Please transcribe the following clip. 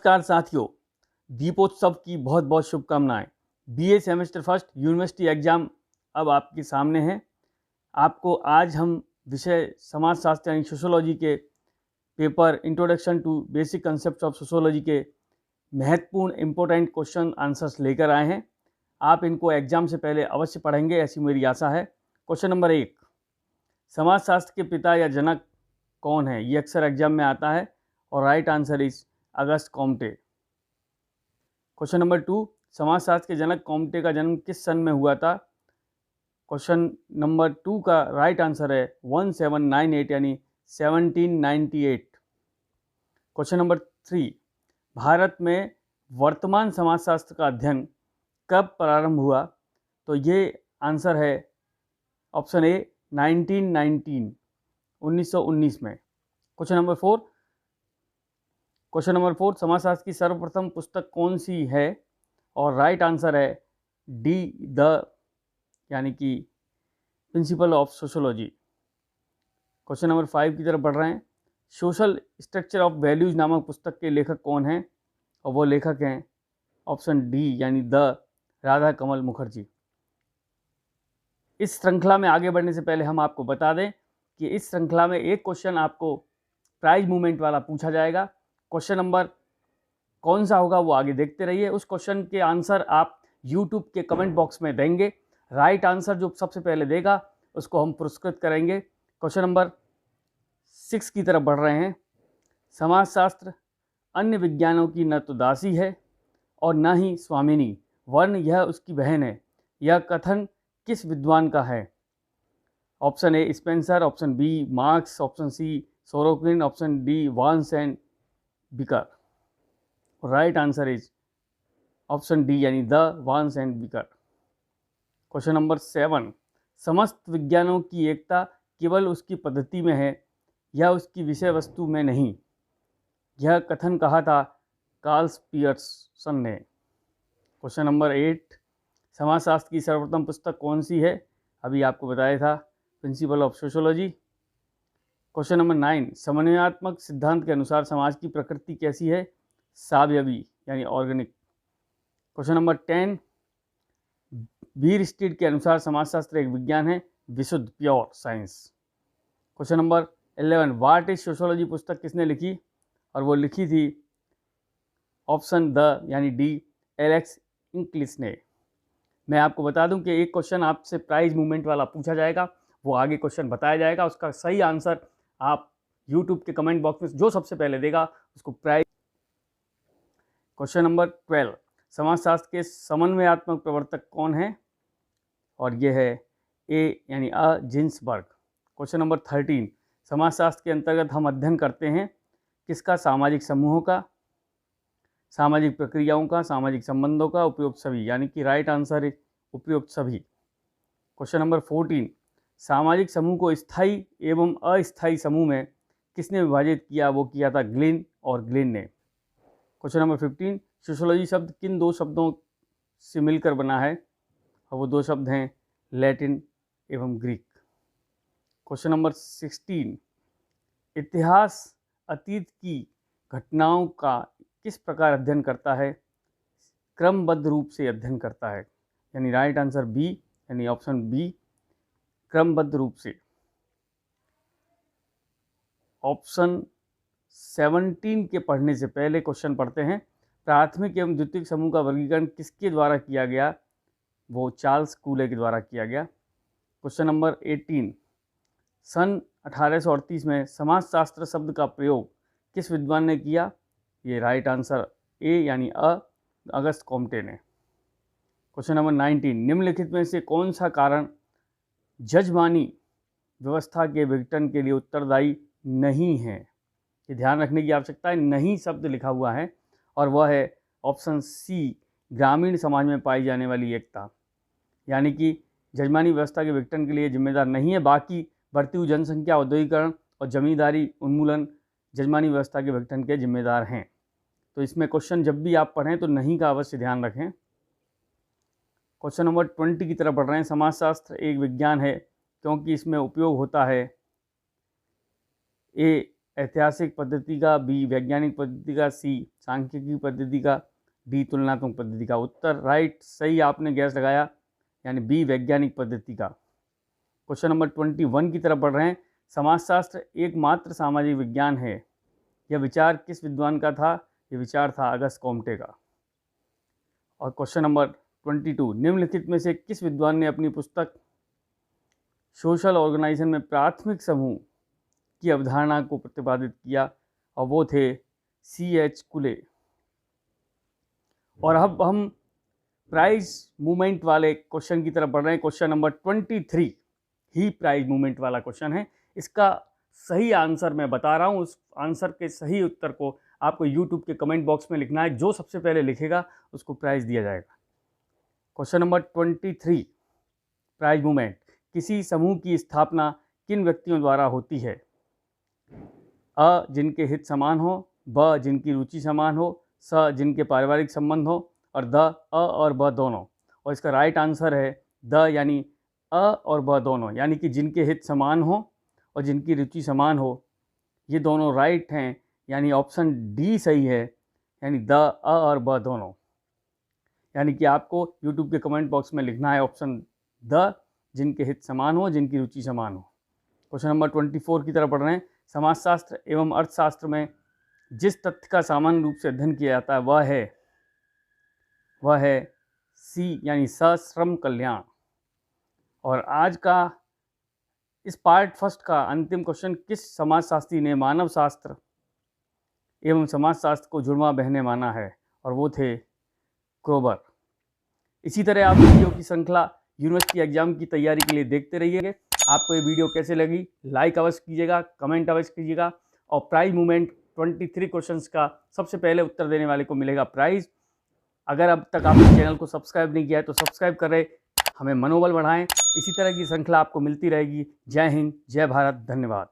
नमस्कार साथियों, दीपोत्सव की बहुत बहुत शुभकामनाएं। BA semester first university exam अब आपके सामने है। आपको आज हम विषय समाजशास्त्र यानी सोशोलॉजी के paper introduction to basic concept of sociology के महत्वपूर्ण इंपॉर्टेंट क्वेश्चन आंसर्स लेकर आए हैं। आप इनको एग्जाम से पहले अवश्य पढ़ेंगे, ऐसी मेरी आशा है। क्वेश्चन नंबर 1, समाजशास्त्र के पिता या जनक कौन है? ये अक्सर एग्जाम में आता है और right answer is August Comte. Question number 2, समाजशास्त्र के जनक कॉम्टे का जन्म किस सन में हुआ था? क्वेश्चन नंबर 2 का राइट आंसर है 1798 यानी 1798। क्वेश्चन नंबर 3, भारत में वर्तमान समाजशास्त्र का अध्ययन कब प्रारंभ हुआ? तो ये आंसर है ऑप्शन ए 1919 में। क्वेश्चन नंबर 4, समाजशास्त्र की सर्वप्रथम पुस्तक कौन सी है? और राइट आंसर है डी द यानी कि principle of sociology. Question number 5 की तरफ बढ़ रहे हैं। सोशल स्ट्रक्चर ऑफ वैल्यूज नामक पुस्तक के लेखक कौन हैं? और वो लेखक हैं ऑप्शन डी यानी द राधा कमल मुखर्जी। इस श्रृंखला में आगे बढ़ने से पहले हम आपको बता दें कि इस श्रृंखला में एक क्वेश्चन आपको प्राइज मूवमेंट वाला पूछा जाएगा। क्वेश्चन नंबर कौन सा होगा वो आगे देखते रहिए। उस क्वेश्चन के आंसर आप यूट्यूब के कमेंट बॉक्स में देंगे। राइट आंसर जो सबसे पहले देगा उसको हम पुरस्कृत करेंगे। क्वेश्चन नंबर 6 की तरफ बढ़ रहे हैं। समाजशास्त्र अन्य विज्ञानों की न तो दासी है और न ही स्वामिनी, वर्ण यह उसकी बहन है। यह कथन किस विद्वान का है? Option A Spencer, option B Marx, option C Sorokin, option D Vance and Becker. Right answer is option D यानी the Vance and Becker. Question number 7, समस्त विज्ञानों की एकता केवल उसकी पद्धति में है या उसकी विषय वस्तु में नहीं। यह कथन कहा था कार्ल पियर्सन ने। क्वेश्चन नंबर 8, समाजशास्त्र की सर्वप्रथम पुस्तक कौन सी है? अभी आपको बताया था principle of sociology. Question number 9, समन्वयात्मक सिद्धांत के अनुसार समाज की प्रकृति कैसी है? सावयवी यानी ऑर्गेनिक। क्वेश्चन नंबर 10, बीर स्टीड के अनुसार समाजशास्त्र एक विज्ञान है, विशुद्ध pure science. Question number 11, what is sociology पुस्तक किसने लिखी? और वो लिखी थी ऑप्शन द यानी डी एलेक्स इंक्लिस ने। मैं आपको बता दूं कि एक क्वेश्चन आपसे प्राइज मूवमेंट वाला पूछा जाएगा, वो आगे क्वेश्चन बताया जाएगा। उसका सही आंसर आप यूट्यूब के कमेंट बॉक्स में जो सबसे पहले देगा उसको प्राइज। क्वेश्चन नंबर 12, समाजशास्त्र के समन्वयात्मक प्रवर्तक कौन है? और ये है ए यानी अ जिन्सबर्ग। क्वेश्चन नंबर 13, समाजशास्त्र के अंतर्गत हम अध्ययन करते हैं किसका? सामाजिक समूहों का, सामाजिक प्रक्रियाओं का, सामाजिक संबंधों का, उपयुक्त सभी यानी कि राइट आंसर है उपयुक्त सभी। क्वेश्चन नंबर 14, सामाजिक समूह को स्थायी एवं अस्थायी समूह में किसने विभाजित किया? वो किया था ग्लिन और ग्लिन ने। क्वेश्चन नंबर 15, सोशोलॉजी शब्द किन दो शब्दों से मिलकर बना है? और वो दो शब्द हैं लैटिन एवं ग्रीक। क्वेश्चन नंबर 16, इतिहास अतीत की घटनाओं का किस प्रकार अध्ययन करता है? क्रमबद्ध रूप से अध्ययन करता है यानी राइट आंसर बी यानी ऑप्शन बी क्रमबद्ध रूप से। ऑप्शन 17 के पढ़ने से पहले क्वेश्चन पढ़ते हैं। प्राथमिक एवं द्वितीयक समूह का वर्गीकरण किसके द्वारा किया गया? वो चार्ल्स कूले के द्वारा किया गया। क्वेश्चन नंबर 18, सन 1838 में समाजशास्त्र शब्द का प्रयोग किस विद्वान ने किया? ये राइट आंसर ए यानी अगस्त कॉम्टे ने। क्वेश्चन नंबर 19, निम्नलिखित में से कौन सा कारण जजमानी व्यवस्था के विघटन के लिए उत्तरदायी नहीं है? ये ध्यान रखने की आवश्यकता है, नहीं शब्द लिखा हुआ है और वह है ऑप्शन सी ग्रामीण समाज में पाई जाने वाली एकता, यानी कि जजमानी व्यवस्था के विघटन के लिए जिम्मेदार नहीं है, बाकी बढ़ती हुई जनसंख्या, औद्योगिकरण और जमींदारी उन्मूलन जजमानी व्यवस्था के विघटन के जिम्मेदार हैं। तो इसमें क्वेश्चन जब भी आप पढ़ें तो नहीं का अवश्य ध्यान रखें। क्वेश्चन नंबर 20 की तरफ बढ़ रहे हैं। समाजशास्त्र एक विज्ञान है क्योंकि इसमें उपयोग होता है ए ऐतिहासिक पद्धति का, बी वैज्ञानिक पद्धति का, सी सांख्यिकी पद्धति का, डी तुलनात्मक पद्धति का। उत्तर राइट, सही आपने गैस लगाया, यानी बी वैज्ञानिक पद्धति का। क्वेश्चन नंबर 21 की तरफ बढ़ रहे हैं। समाजशास्त्र एकमात्र सामाजिक विज्ञान है, यह विचार किस विद्वान का था? यह विचार था अगस्त कॉम्टे का। और क्वेश्चन नंबर 22, निम्नलिखित में से किस विद्वान ने अपनी पुस्तक सोशल ऑर्गेनाइजेशन में प्राथमिक समूह की अवधारणा को प्रतिपादित किया? और वो थे C.H. कुले। और अब हम प्राइज मूवमेंट वाले क्वेश्चन की तरफ बढ़ रहे हैं। क्वेश्चन नंबर 23 ही प्राइज मूवमेंट वाला क्वेश्चन है। इसका सही आंसर मैं बता रहा हूँ। उस आंसर के सही उत्तर को आपको YouTube के कमेंट बॉक्स में लिखना है। जो सबसे पहले लिखेगा उसको प्राइज दिया जाएगा। Question number 23, prize movement. किसी समूह की स्थापना किन व्यक्तियों द्वारा होती है? अ जिनके हित समान हो, ब जिनकी रुचि समान हो, स जिनके पारिवारिक संबंध हो, और द अ और ब दोनों। और इसका राइट आंसर है द, यानी अ और ब दोनों, यानी कि जिनके हित समान हो और जिनकी रुचि समान हो, ये दोनों राइट हैं, यानी ऑप्शन डी सही है, यानी द अ और ब दोनों। यानी कि आपको YouTube के कमेंट बॉक्स में लिखना है ऑप्शन द, जिनके हित समान हो, जिनकी रुचि समान हो। क्वेश्चन नंबर 24 की तरफ बढ़ रहे हैं। समाजशास्त्र एवं अर्थशास्त्र में जिस तथ्य का सामान्य रूप से अध्ययन किया जाता है वह है सी, यानी सश्रम कल्याण। और आज का इस पार्ट फर्स्ट का अंतिम क्वेश्चन, किस समाजशास्त्री ने मानव शास्त्र एवं समाजशास्त्र को जुड़वा बहने माना है? और वो थे क्रोबर। इसी तरह आप वीडियो की श्रृंखला यूनिवर्सिटी एग्जाम की तैयारी के लिए देखते रहिएगा। आपको ये वीडियो कैसे लगी, लाइक अवश्य कीजिएगा, कमेंट अवश्य कीजिएगा। और प्राइज मूवमेंट 23 क्वेश्चंस का सबसे पहले उत्तर देने वाले को मिलेगा प्राइज। अगर अब तक आपने चैनल को सब्सक्राइब नहीं किया है तो सब्सक्राइब करें, हमें मनोबल बढ़ाएं। इसी तरह की श्रृंखला आपको मिलती रहेगी। जय हिंद, जय भारत, धन्यवाद।